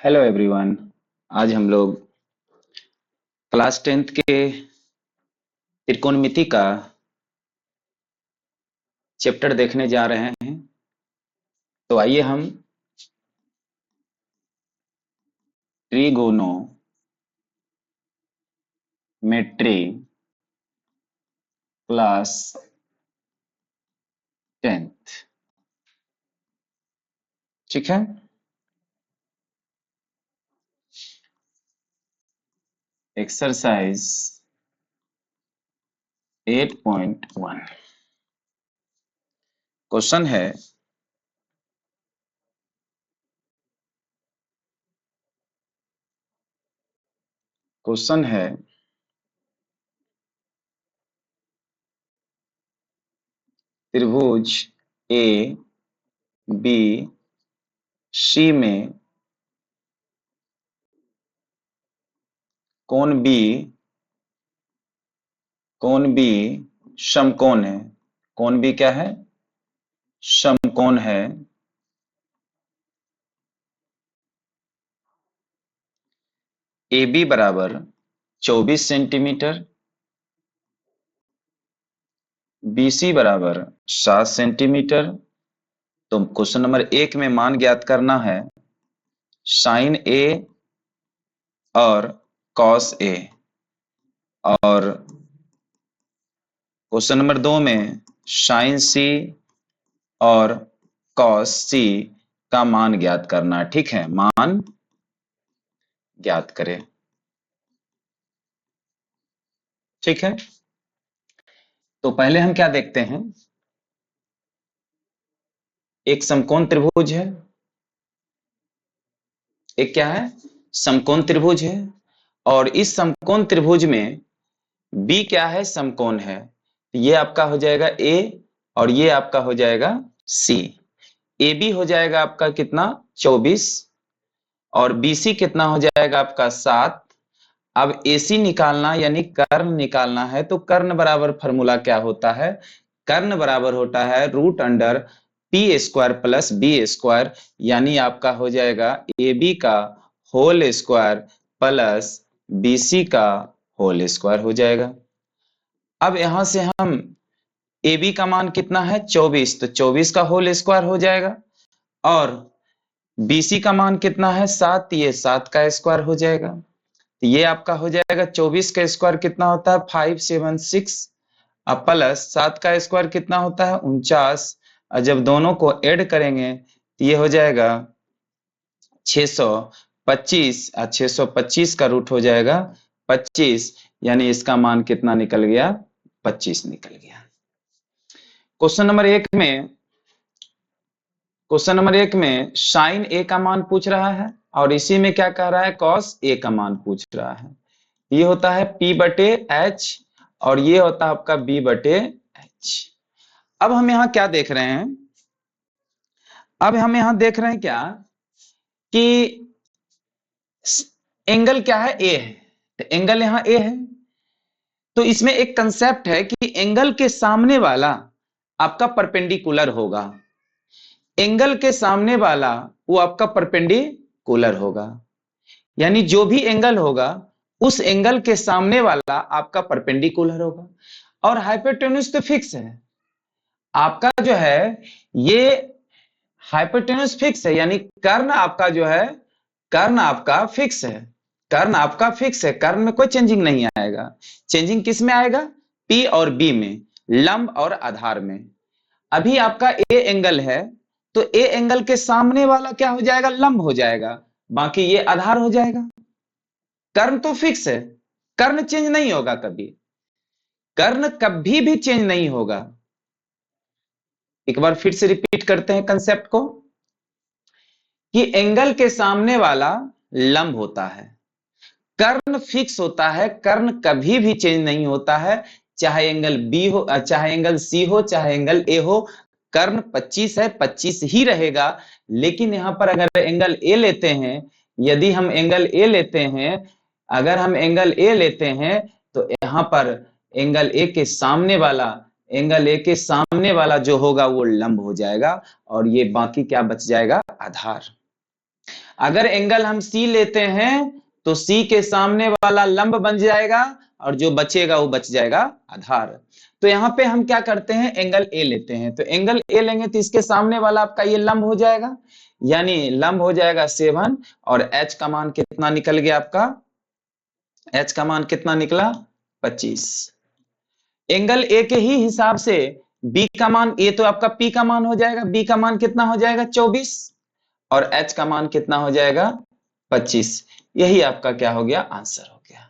Hello everyone. आज हम लोग क्लास 10th के त्रिकोणमिति का चैप्टर देखने जा रहे हैं। तो आइए हम ट्रिगोनोमेट्री क्लास 10th, ठीक है। एक्सरसाइज 8.1 क्वेश्चन है, त्रिभुज ए बी सी में कोण बी समकोण है। कोण बी क्या है? समकोण है। ए बी बराबर 24 सेंटीमीटर, BC बराबर 7 सेंटीमीटर। तो क्वेश्चन नंबर 1 में मान ज्ञात करना है साइन A और कॉस A, और क्वेश्चन नंबर 2 में साइन C और कॉस C का मान ज्ञात करना है। ठीक है, मान ज्ञात करें। ठीक है, तो पहले हम क्या देखते हैं, एक समकोण त्रिभुज है। एक क्या है? समकोण त्रिभुज है। और इस समकोण त्रिभुज में B क्या है? समकोण है। ये आपका हो जाएगा A और ये आपका हो जाएगा C। AB हो जाएगा आपका कितना? 24, और BC कितना हो जाएगा आपका? 7। अब AC निकालना यानी कर्ण निकालना है, तो कर्ण बराबर फॉर्मूला क्या होता है? कर्ण बराबर होता है √P² प्लस B², यानी आपका हो जाएगा AB का होल स्क्वायर प्लस BC का होल स्क्वायर हो जाएगा। अब यहां से हम AB का मान कितना है? 24, तो 24 का होल स्क्वायर हो जाएगा, और BC का मान कितना है? 7, ये 7 का स्क्वायर हो जाएगा। ये आपका हो जाएगा 24 का स्क्वायर कितना होता है? 576, अब प्लस 7 का स्क्वायर कितना होता है? 49। और जब दोनों को ऐड करेंगे तो ये हो जाएगा 625, 625 का रूट हो जाएगा 25, यानी इसका मान कितना निकल गया? 25 निकल गया। क्वेश्चन नंबर एक में साइन A का मान पूछ रहा है, और इसी में क्या कह रहा है? कॉस A का मान पूछ रहा है। ये होता है P/H और ये होता है आपका B/H। अब हम यहां क्या देख रहे हैं? अब हम यहां देख रहे हैं क्या कि एंगल क्या है? A है। तो एंगल यहां A है, तो इसमें एक कंसेप्ट है कि एंगल के सामने वाला आपका परपेंडिकुलर होगा। एंगल के सामने वाला वो आपका परपेंडिकुलर होगा, यानी जो भी एंगल होगा उस एंगल के सामने वाला आपका परपेंडिकुलर होगा। और हाइपोटेन्यूज तो फिक्स है आपका, जो है ये हाइपोटेन्यूज फिक्स है, यानी कर्ण आपका जो है, कर्ण आपका फिक्स है। कर्ण आपका फिक्स है, कर्ण में कोई चेंजिंग नहीं आएगा। चेंजिंग किस में आएगा? P और B में, लंब और आधार में। अभी आपका A एंगल है, तो A एंगल के सामने वाला क्या हो जाएगा? लंब हो जाएगा, बाकी ये आधार हो जाएगा। कर्ण तो फिक्स है, कर्ण चेंज नहीं होगा कभी, कर्ण कभी भी चेंज नहीं होगा। एक बार फिर से रिपीट करते हैं कंसेप्ट को, कि एंगल के सामने वाला लंब होता है, कर्ण फिक्स होता है, कर्ण कभी भी चेंज नहीं होता है। चाहे एंगल B हो, चाहे एंगल C हो, चाहे एंगल A हो, कर्ण 25 है, 25 ही रहेगा। लेकिन यहां पर अगर एंगल A लेते हैं, यदि हम एंगल A लेते हैं, अगर हम एंगल A लेते हैं, तो यहां पर एंगल A के सामने वाला, एंगल A के सामने वाला जो होगा वो लंब हो जाएगा, और ये बाकी क्या बच जाएगा? आधार। अगर एंगल हम सी लेते हैं तो सी के सामने वाला लंब बन जाएगा और जो बचेगा वो बच जाएगा आधार। तो यहां पे हम क्या करते हैं, एंगल ए लेते हैं। तो एंगल ए लेंगे तो इसके सामने वाला आपका ये लंब हो जाएगा, यानी लंब हो जाएगा 7 और एच का मान कितना निकल गया आपका, एच का मान कितना निकला 25। एंगल ए के ही हिसाब से बी का मान, ये तो आपका पी का मान हो जाएगा, बी का मान कितना हो जाएगा 24 और एच का मान कितना हो जाएगा 25। यही आपका क्या हो गया, आंसर हो गया।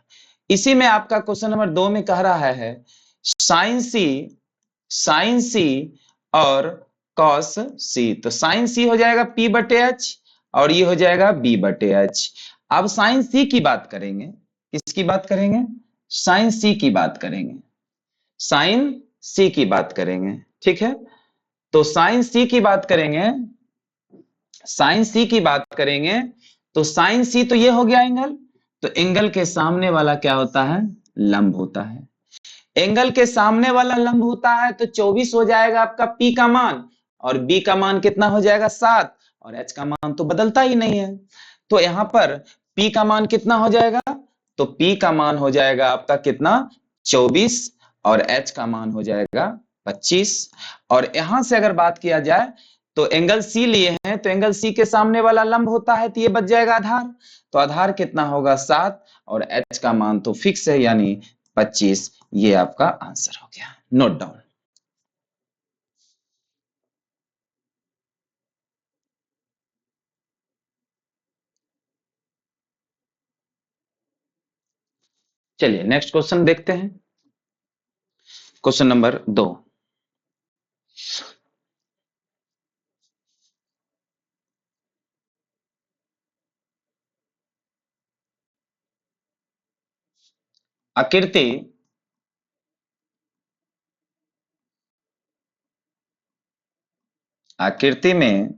इसी में आपका क्वेश्चन नंबर 2 में कह रहा है साइन सी और कॉस सी। तो साइन सी हो जाएगा पी बटे एच और ये हो जाएगा बी बटे एच। अब साइन सी की बात करेंगे, किसकी बात करेंगे, साइन सी की बात करेंगे, साइन सी की बात करेंगे, ठीक है। तो साइन सी की बात करेंगे, साइन सी की बात करेंगे तो साइन सी तो ये हो गया एंगल, तो एंगल के सामने वाला क्या होता है, लंब होता है। एंगल के सामने वाला लंब होता है तो 24 हो जाएगा आपका पी का मान और बी का मान कितना हो जाएगा 7 और एच का मान तो बदलता ही नहीं है। तो यहां पर पी का मान कितना हो जाएगा, तो पी का मान हो जाएगा आपका कितना 24 और एच का मान हो जाएगा 25। और यहां से अगर बात किया जाए तो एंगल सी लिए हैं तो एंगल सी के सामने वाला लंब होता है तो ये बच जाएगा आधार। तो आधार कितना होगा 7 और एच का मान तो फिक्स है यानी 25। ये आपका आंसर हो गया, नोट डाउन। चलिए नेक्स्ट क्वेश्चन देखते हैं, क्वेश्चन नंबर 2। आकृति आकृति में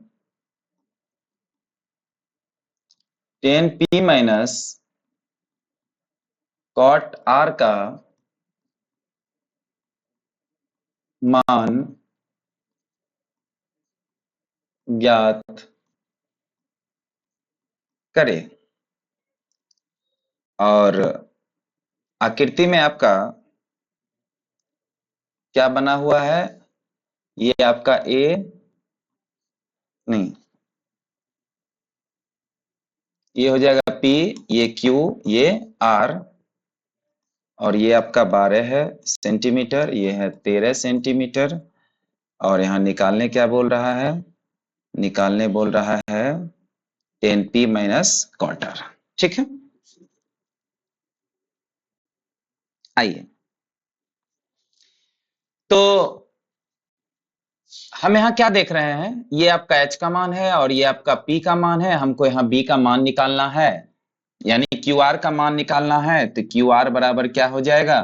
10p माइनस कॉट आर का मान ज्ञात करें। और आकृति में आपका क्या बना हुआ है, ये आपका ए नहीं, ये हो जाएगा P, ये Q, ये R और ये आपका 12 है सेंटीमीटर, ये है 13 सेंटीमीटर। और यहाँ निकालने क्या बोल रहा है, निकालने बोल रहा है 10p माइनस क्वार्टर, ठीक है। आइए, तो हम यहाँ क्या देख रहे हैं, ये आपका h का मान है और ये आपका p का मान है, हमको यहाँ b का मान निकालना है यानी QR का मान निकालना है। तो QR बराबर क्या हो जाएगा,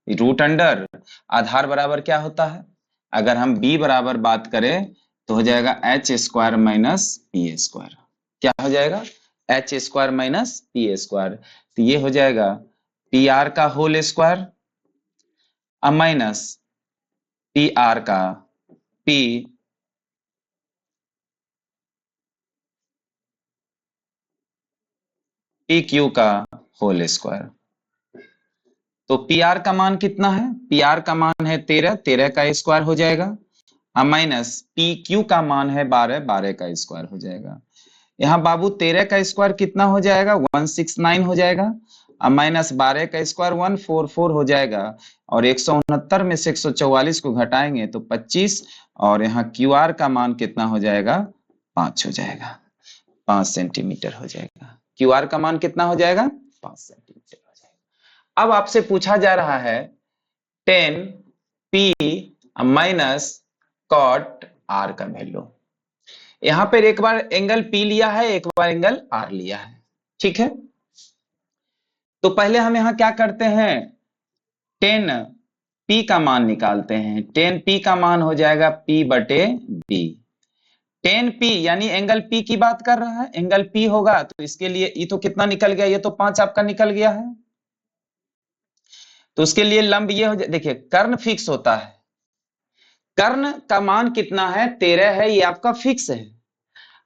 रूट अंडर आधार बराबर क्या होता है, अगर हम b बराबर बात करें तो हो जाएगा H square minus P square. क्या हो जाएगा, H square minus P square. तो ये हो जाएगा पी आर का whole square minus P R का पी पी क्यू का होल स्क्वायर। तो पी आर का मान कितना है, पी आर का मान है 13, 13 का स्क्वायर हो जाएगा माइनस पी क्यू का मान है 12, 12 का स्क्वायर हो जाएगा। यहाँ बाबू 13 का स्क्वायर कितना हो जाएगा 169 हो जाएगा माइनस 12 का स्क्वायर 144 हो जाएगा और 169 में से 144 को घटाएंगे तो 25 और यहाँ क्यू आर का मान कितना हो जाएगा 5 हो जाएगा, 5 सेंटीमीटर हो जाएगा। क्यू आर का मान कितना हो जाएगा 5 सेंटीमीटर हो जाएगा। अब आपसे पूछा जा रहा है 10p माइनस कॉट आर का वैल्यू। यहां पर एक बार एंगल P लिया है, एक बार एंगल R लिया है, ठीक है। तो पहले हम यहां क्या करते हैं, 10p का मान निकालते हैं। 10p का मान हो जाएगा P बटे B। 10p यानी एंगल P की बात कर रहा है, एंगल P होगा तो इसके लिए ये तो कितना निकल गया, ये तो 5 आपका निकल गया है। तो उसके लिए लंब ये हो जाए, देखिए कर्ण फिक्स होता है, कर्ण का मान कितना है 13 है, ये आपका फिक्स है।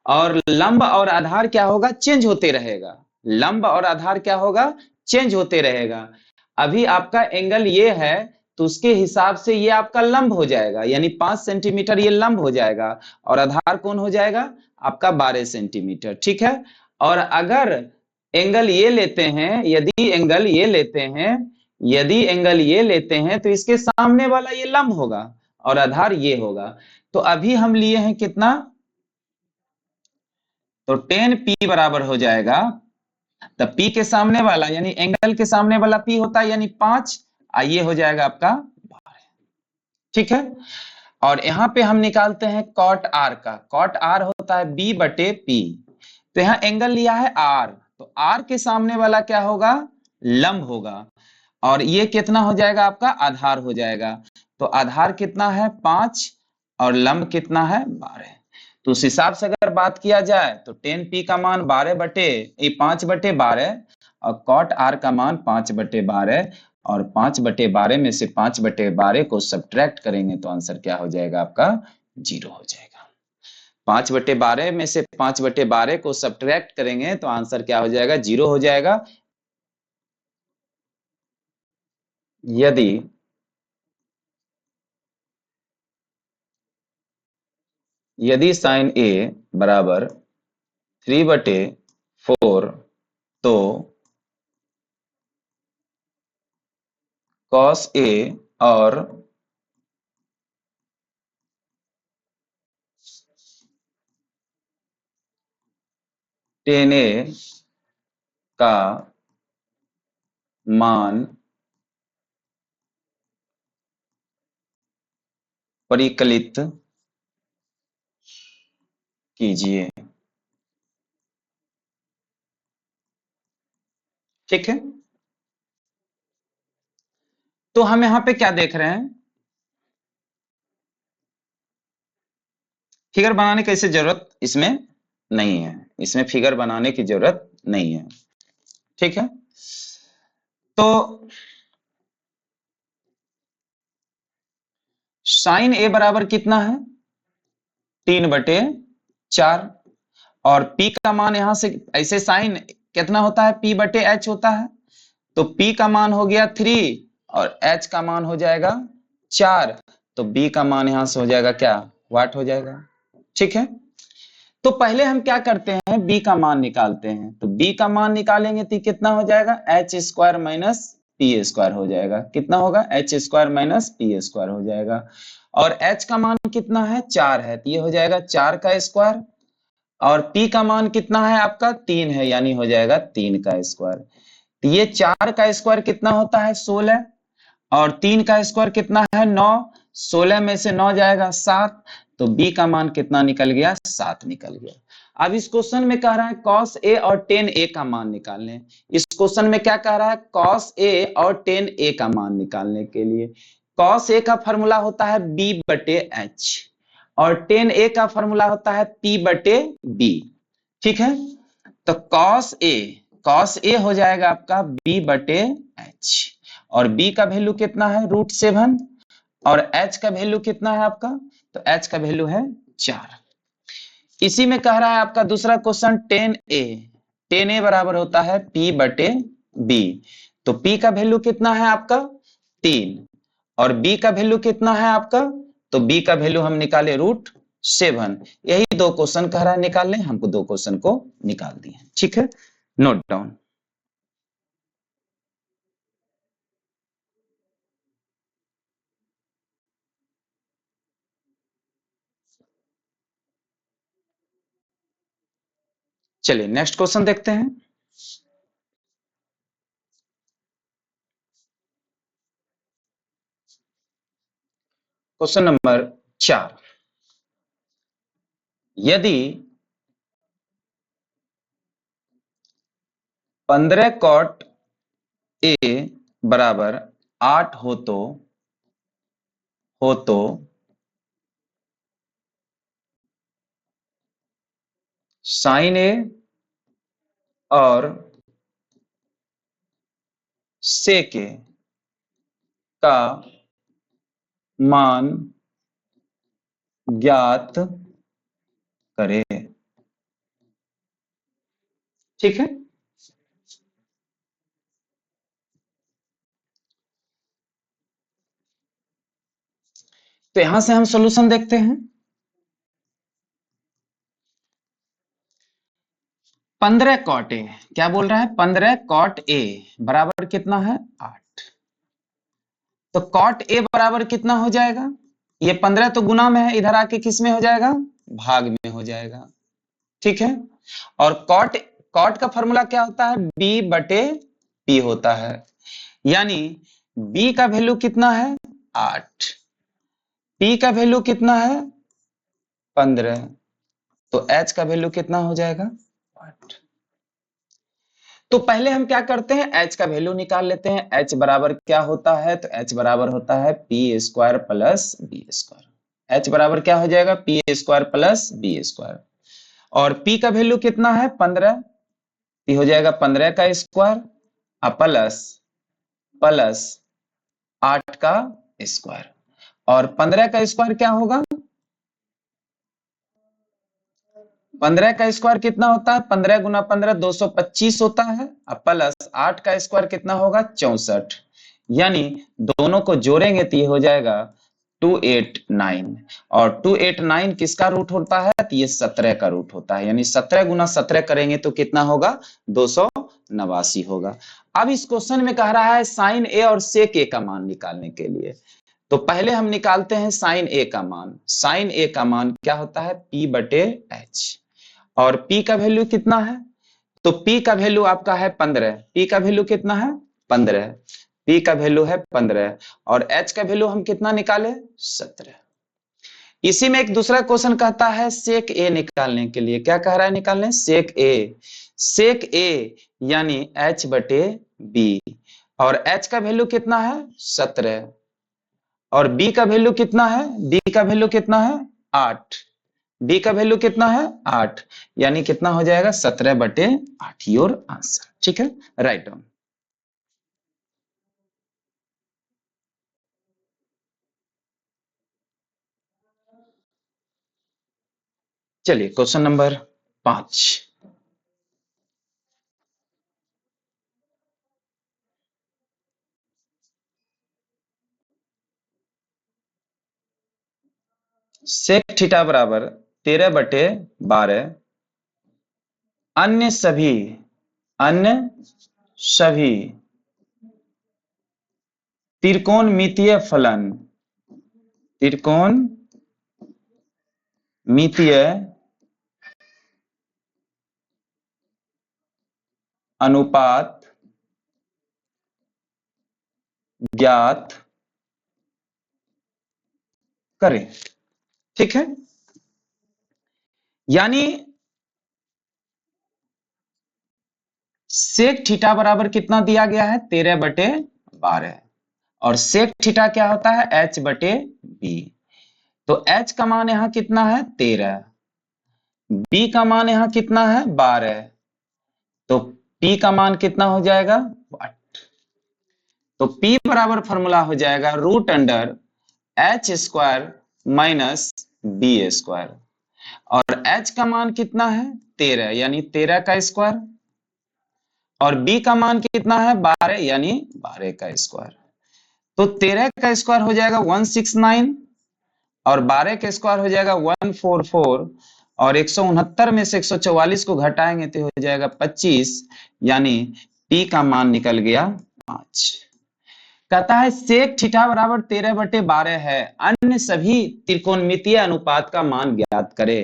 और लंब और आधार क्या होगा, चेंज होते रहेगा। लंब और आधार क्या होगा, चेंज होते रहेगा। अभी आपका एंगल ये है तो उसके हिसाब से ये आपका लंब हो जाएगा, यानी 5 सेंटीमीटर ये लंब हो जाएगा और आधार कौन हो जाएगा आपका 12 सेंटीमीटर। ठीक है। और अगर एंगल ये लेते हैं, यदि एंगल ये लेते हैं, यदि एंगल ये लेते हैं तो इसके सामने वाला ये लंब होगा और आधार ये होगा। तो अभी हम लिए हैं कितना, तो 10p बराबर हो जाएगा, तो p के सामने वाला यानी एंगल के सामने वाला p होता है यानी 5, ये हो जाएगा आपका 12। ठीक है। और यहां पे हम निकालते हैं कॉट r का। कॉट r होता है b बटे p। तो यहां एंगल लिया है r, तो r के सामने वाला क्या होगा, लंब होगा। और ये कितना हो जाएगा आपका, आधार हो जाएगा। तो आधार कितना है 5 और लंब कितना है 12। तो उस हिसाब से अगर बात किया जाए तो 10p का मान 5/12 और कॉट r का मान 5/12, और 5/12 में से 5/12 को सब्ट्रैक्ट करेंगे तो आंसर क्या हो जाएगा आपका, 0 हो जाएगा। 5/12 में से 5/12 को सब्ट्रैक्ट करेंगे तो आंसर क्या हो जाएगा, 0 हो जाएगा। यदि यदि साइन ए बराबर 3/4 तो कॉस ए और टेन ए का मान परिकलित कीजिए। ठीक है। तो हम यहां पे क्या देख रहे हैं, फिगर बनाने की ऐसे जरूरत इसमें नहीं है, इसमें फिगर बनाने की जरूरत नहीं है। ठीक है। तो साइन ए बराबर कितना है, 3/4। और p का मान यहां से ऐसे साइन कितना होता है, p/h होता है। तो p का मान हो गया 3 और h का मान हो जाएगा 4। तो b का मान यहां से हो जाएगा क्या, वाट हो जाएगा। ठीक है। तो पहले हम क्या करते हैं, b का मान निकालते हैं। तो b का मान निकालेंगे तो कितना हो जाएगा, h² माइनस p² हो जाएगा। कितना होगा, h² माइनस p² हो जाएगा। और h का मान कितना है, 4 है, तो ये हो जाएगा 4 का स्क्वायर। और p का मान कितना है आपका, 3 है, यानी हो जाएगा 3 का स्क्वायर। तो ये 4 का स्क्वायर कितना होता है, 16। और 3 का स्क्वायर कितना है, 9। 16 में से 9 जाएगा 7। तो b का मान कितना निकल गया, 7 निकल गया। अब इस क्वेश्चन में कह रहा है cos a और tan a का मान निकालने। इस क्वेश्चन में क्या कह रहा है, cos a और tan a का मान निकालने के लिए cos a का फॉर्मूला होता है b/h और tan a का फॉर्मूला होता है p/b। ठीक है। तो cos a हो जाएगा आपका b/h और b का वैल्यू कितना है, √7। और h का वैल्यू कितना है आपका, तो h का वैल्यू है 4। इसी में कह रहा है आपका दूसरा क्वेश्चन tan a बराबर होता है p/b। तो p का वैल्यू कितना है आपका, 3। और b का वैल्यू कितना है आपका, तो b का वैल्यू हम निकाले √7। यही दो क्वेश्चन कह रहा है निकालने, हमको दो क्वेश्चन को निकाल दिए। ठीक है, नोट डाउन। चलिए नेक्स्ट क्वेश्चन देखते हैं। क्वेश्चन नंबर 4, यदि 15 cot a बराबर 8 हो तो साइन ए और सेक ए का मान ज्ञात करें। ठीक है, तो यहां से हम सॉल्यूशन देखते हैं। 15 कॉट ए, क्या बोल रहा है, 15 कॉट ए बराबर कितना है 8। तो कॉट ए बराबर कितना हो जाएगा, ये 15 तो गुना में है, इधर आके किस में हो जाएगा, भाग में हो जाएगा। ठीक है, और कॉट कॉट का फॉर्मूला क्या होता है, बी बटे पी होता है, यानी बी का वैल्यू कितना है 8, पी का वैल्यू कितना है 15, तो एच का वैल्यू कितना हो जाएगा 8। तो पहले हम क्या करते हैं, एच का वैल्यू निकाल लेते हैं। एच बराबर क्या होता है, तो एच बराबर होता है P square plus B square. H बराबर क्या हो जाएगा, P square plus B square, और पी का वैल्यू कितना है 15, पी हो जाएगा 15 का स्क्वायर प्लस प्लस 8 का स्क्वायर, और 15 का स्क्वायर क्या होगा, 15 का स्क्वायर कितना होता है, 15 गुना 15 225 होता है, अब प्लस 8 का स्क्वायर कितना होगा 64, यानी दोनों को जोड़ेंगे तो ये हो जाएगा 289, और 289 किसका रूट होता है, तो ये 17 का रूट होता है, यानी 17 गुना 17 करेंगे तो कितना होगा 289 होगा। अब इस क्वेश्चन में कह रहा है साइन ए और सेक ए का मान निकालने के लिए, तो पहले हम निकालते हैं साइन ए का मान। साइन ए का मान क्या होता है, पी बटे एच, और P का वैल्यू कितना है, तो P का वैल्यू आपका है 15, P का वैल्यू कितना है 15, P का वैल्यू है 15, और H का वैल्यू हम कितना निकाले 17। इसी में एक दूसरा क्वेश्चन कहता है सेक ए निकालने के लिए, क्या कह रहा है निकालने, सेक ए, सेक ए यानी H बटे B, और H का वैल्यू कितना है 17, और B का वैल्यू कितना है, B का वैल्यू कितना है 8, डी का वैल्यू कितना है 8, यानी कितना हो जाएगा 17 बटे 8, योर आंसर। ठीक है, राइट डाउन। चलिए क्वेश्चन नंबर 5, सेक थीटा बराबर 13 बटे 12 अन्य सभी अन्य सभी त्रिकोणमितीय फलन, त्रिकोणमितीय अनुपात ज्ञात करें। ठीक है, यानी सेक थीटा बराबर कितना दिया गया है 13 बटे 12, और सेक थीटा क्या होता है h बटे b, तो h का मान यहां कितना है 13, b का मान यहां कितना है 12, तो p का मान कितना हो जाएगा 8, तो p बराबर फॉर्मूला हो जाएगा root under h square minus B square, और h का मान कितना है 13, यानी 13 का स्क्वायर, और b का मान कितना है 12, यानी 12 का स्क्वायर, तो 13 का स्क्वायर हो जाएगा 169, और 12 का स्क्वायर हो जाएगा 144, और 169 में से 144 को घटाएंगे तो हो जाएगा 25, यानी टी का मान निकल गया 5। कहता है सेक थीटा बराबर 13 बटे 12 है, अन्य सभी त्रिकोणमितीय अनुपात का मान ज्ञात करे।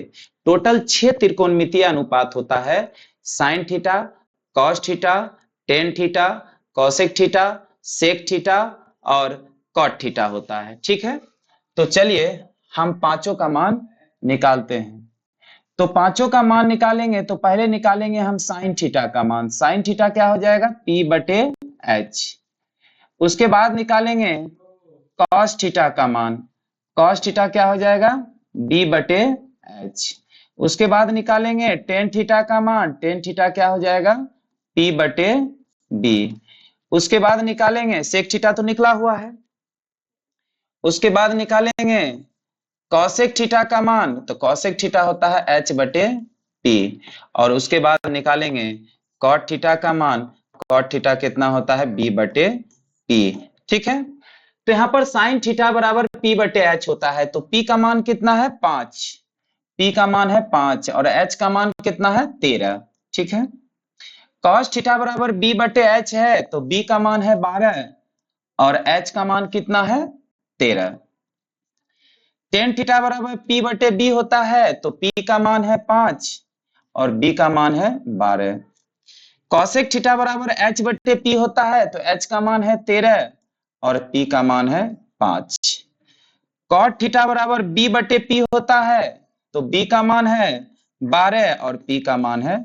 टोटल 6 त्रिकोणमितीय अनुपात होता है, sine theta, cos theta, tan theta, cosec theta, sec theta और कॉट थीटा होता है। ठीक है, तो चलिए हम पांचों का मान निकालते हैं। तो पांचों का मान निकालेंगे तो पहले निकालेंगे हम साइन थीटा का मान। साइन थीटा क्या हो जाएगा P बटे एच, उसके बाद निकालेंगे कॉस थीटा का मान, कॉस थीटा क्या हो जाएगा B बटे एच, उसके बाद निकालेंगे टेन थीटा का मान, टेन थीटा क्या हो जाएगा P बटे B, उसके बाद निकालेंगे सेक थीटा तो निकला हुआ है, उसके बाद निकालेंगे कॉसेक थीटा का मान, तो कॉसेक थीटा होता है H बटे P, और उसके बाद निकालेंगे कॉट थीटा का मान, कॉट थीटा कितना होता है, बी बटे पी। ठीक है, तो यहां पर साइन थीटा बराबर पी बटे एच होता है, तो पी का मान कितना है 5, पी का मान है 5 और एच का मान कितना है 13। ठीक है, कॉस थीटा बराबर बी बटे एच है, तो बी का मान है 12 और एच का मान कितना है 13। टेन थीटा बराबर पी बटे बी होता है, तो पी का मान है 5 और बी का मान है 12। कॉसेक थीटा बराबर एच बटे पी होता है, तो एच का मान है 13 और पी का मान है 5। कॉट थीटा बराबर बी बटे पी होता है, तो बी का मान है 12 और पी का मान है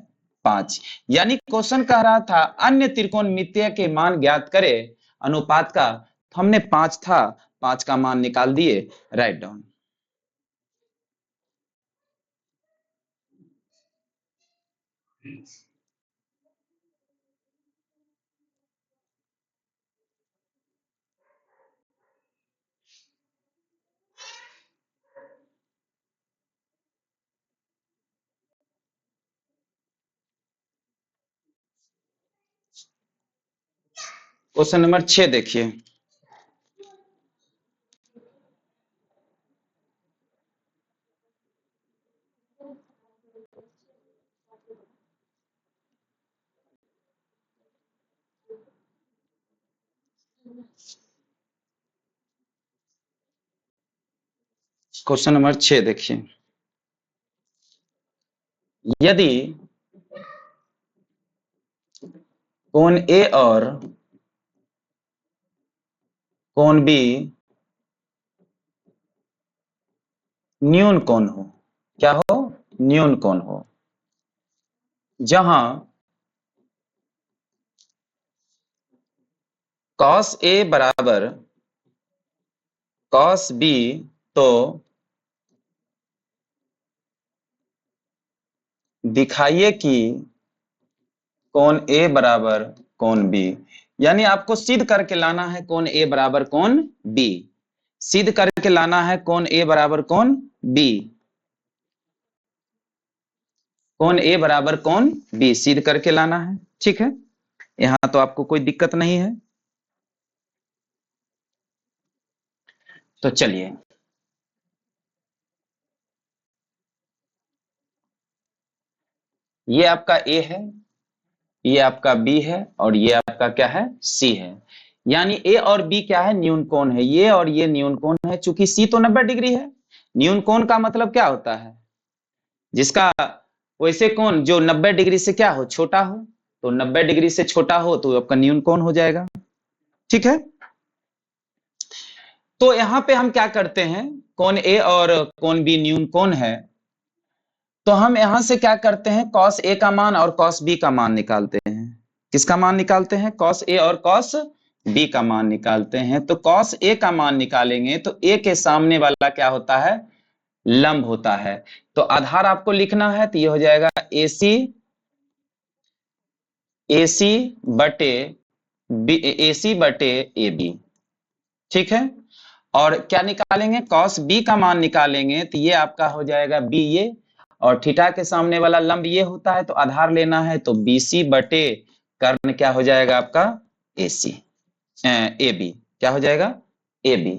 5। यानी क्वेश्चन कह रहा था अन्य त्रिकोणमितीय के मान ज्ञात करे अनुपात का, तो हमने 5 था, 5 का मान निकाल दिए, राइट डाउन। क्वेश्चन नंबर 6 देखिए, क्वेश्चन नंबर 6 देखिए, यदि कोण ए और कोण बी न्यून कोण हो, क्या हो, न्यून कोण हो, जहां cos A बराबर cos B, तो दिखाइए कि कोण A बराबर कोण B, यानी आपको सिद्ध करके लाना है कोण A बराबर कोण B, सिद्ध करके लाना है कोण A बराबर कोण B, कोण A बराबर कोण B सिद्ध करके लाना है। ठीक है, यहां तो आपको कोई दिक्कत नहीं है। तो चलिए, ये आपका A है, ये आपका B है और ये आपका क्या है, C है। यानी A और B क्या है, न्यून कोण है, ये और ये न्यून कोण है। चूंकि C तो 90 डिग्री है, न्यून कोण का मतलब क्या होता है, जिसका वैसे कोण जो 90 डिग्री से क्या हो, छोटा हो, तो 90 डिग्री से छोटा हो तो आपका न्यून कोण हो जाएगा। ठीक है, तो यहां पे हम क्या करते हैं, कोण A और कोण B न्यून कोण है, तो हम यहां से क्या करते हैं, cos A का मान और cos B का मान निकालते हैं। किसका मान निकालते हैं, cos A और cos B का मान निकालते हैं। तो cos A का मान निकालेंगे तो A के सामने वाला क्या होता है, लंब होता है। तो आधार आपको लिखना है, तो ये हो जाएगा AC, AC बटे AC बटे AB। ठीक है, और क्या निकालेंगे, cos B का मान निकालेंगे, तो ये आपका हो जाएगा B, ये और थीटा के सामने वाला लंब ये होता है, तो आधार लेना है, तो BC बटे कर्ण क्या हो जाएगा आपका AC, AB क्या हो जाएगा, AB,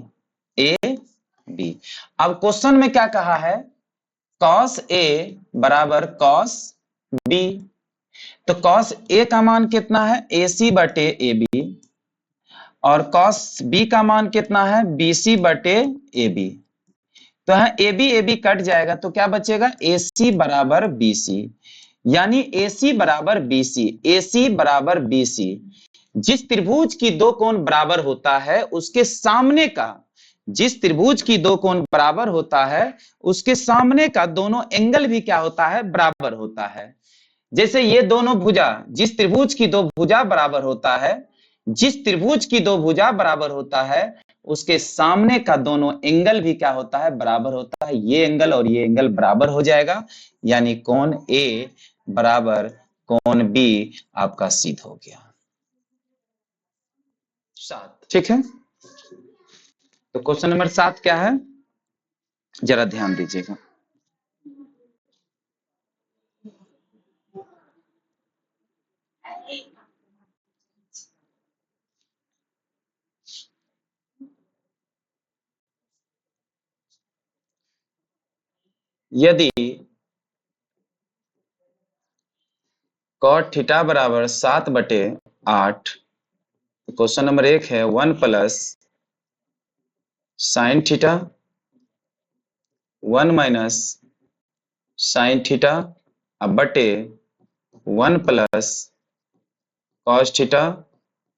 AB। अब क्वेश्चन में क्या कहा है, cos A बराबर cos B, तो cos A का मान कितना है, AC बटे AB, और cos B का मान कितना है, BC बटे AB। तो है AB AB कट जाएगा, तो क्या बचेगा, AC बराबर BC। यानी AC बराबर BC, AC बराबर BC, जिस त्रिभुज की दो कोण बराबर होता है उसके सामने का, जिस त्रिभुज की दो कोण बराबर होता है उसके सामने का दोनों एंगल भी क्या होता है, बराबर होता है। जैसे ये दोनों भुजा, जिस त्रिभुज की दो भुजा बराबर होता है, जिस त्रिभुज की दो भुजा बराबर होता है उसके सामने का दोनों एंगल भी क्या होता है, बराबर होता है। ये एंगल और ये एंगल बराबर हो जाएगा, यानी कोण A बराबर कोण B आपका सिद्ध हो गया। 7, ठीक है, तो क्वेश्चन नंबर 7 क्या है, जरा ध्यान दीजिएगा। यदि cot थीटा बराबर 7/8, क्वेश्चन नंबर 1 है 1 plus sine theta 1 minus sine theta अब बटे 1 प्लस कॉस थीटा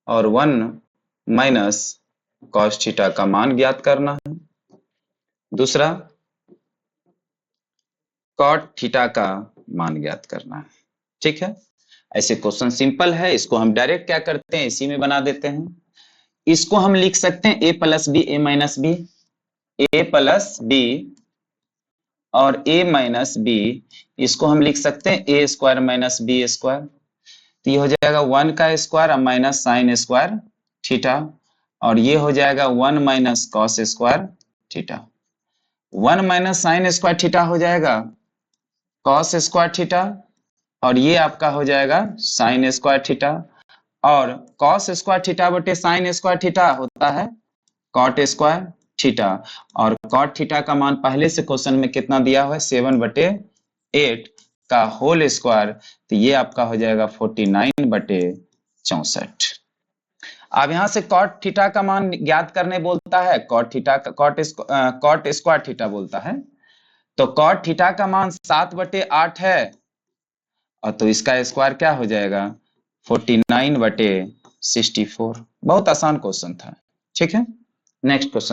और 1 माइनस कॉस थीटा का मान ज्ञात करना है। दूसरा कॉट थीटा का मान ज्ञात करना है। ठीक है, ऐसे क्वेश्चन सिंपल है, इसको हम डायरेक्ट क्या करते हैं, इसी में बना देते हैं। इसको हम लिख सकते हैं a plus B A minus B, A plus B और a माइनस बी, इसको हम लिख सकते हैं A square minus B square. तो ये हो जाएगा 1 का स्क्वायर और माइनस साइन स्क्वायर थीटा, और ये हो जाएगा 1 minus cos square theta. 1 minus sine square theta हो जाएगा कॉस स्क्वायर थीटा, और ये आपका हो जाएगा साइन स्क्वायर थीटा, और कॉस स्क्वायर थीटा बटे साइन स्क्वायर थीटा होता है कॉट स्क्वायर थीटा, और कॉट थीटा का मान पहले से क्वेश्चन में कितना दिया हुआ है 7/8 का होल स्क्वायर, तो ये आपका हो जाएगा 49/64। अब यहां से कॉट थीटा का मान ज्ञात करने बोलता है, कॉट थीटा का कॉट स्क्वायर थीटा बोलता है, तो कॉट थीटा का मान 7/8 है, और तो इसका स्क्वायर क्या हो जाएगा 49/64। बहुत आसान क्वेश्चन था। ठीक है, नेक्स्ट क्वेश्चन